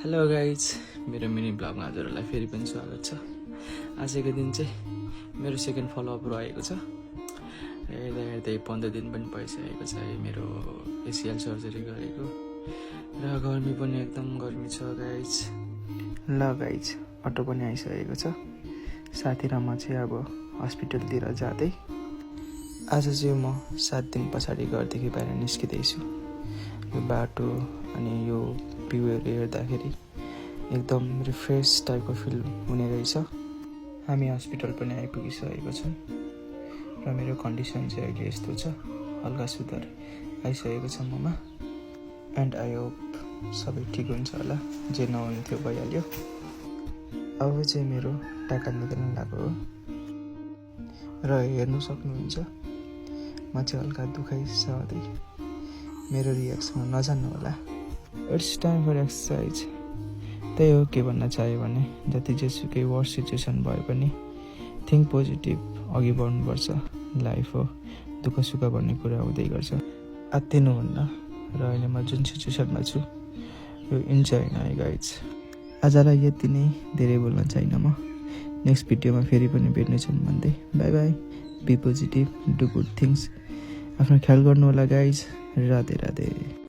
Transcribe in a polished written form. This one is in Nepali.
हेलो गाइज, मेरो मिनी ब्लगमा हजुरहरूलाई फेरि पनि स्वागत छ। आजको दिन चाहिँ मेरो सेकेन्ड फलोअप रहेको छ। हेर्दा हेर्दै 15 दिन पनि भइसकेको छ मेरो एसिएल सर्जरी गरेको, र गर्मी पनि एकदम गर्मी छ गाइज। ल गाइज, अटो पनि आइसकेको छ। साथी र म चाहिँ अब हस्पिटलतिर जाँदै। आज चाहिँ म 7 दिन पछाडि घरदेखि बाहिर निस्किँदैछु। यो बाटो अनि यो भ्यूहरू हेर्दाखेरि एकदम रिफ्रेस टाइपको फिल हुने रहेछ। हामी हस्पिटल पनि आइपुगिसकेको छौँ र मेरो कन्डिसन चाहिँ अहिले यस्तो छ, हल्का सुधार आइसकेको छ ममा। एन्ड आई होप सबै ठिक हुन्छ होला, जे नहुन्थ्यो भइहाल्यो। अब चाहिँ मेरो टाका निकाल्न लाग्यो हो, र हेर्नु सक्नुहुन्छ म चाहिँ हल्का दुखाइसहँदै। मेरो रियाक्सन नजान्नु होला। It's time for exercise. त्यही हो, के भन्न चाह्यो भने जति जेसुकै वर्स सिचुएसन भए पनि थिङ्क पोजिटिभ, अघि बढ्नुपर्छ। लाइफ हो, दुःख सुख भन्ने कुरा हुँदै गर्छ। आत्तिनुहुन्न। र अहिले म जुन सिचुएसनमा छु यो इन्जोय है गाइज। आजलाई यति नै, धेरै बोल्न छैन म। नेक्स्ट भिडियोमा फेरि पनि भेट्नेछौँ भन्दै bye bye. Be positive, do good things. आफ्नो ख्याल गर्नु होला गाइज। राधे राधे।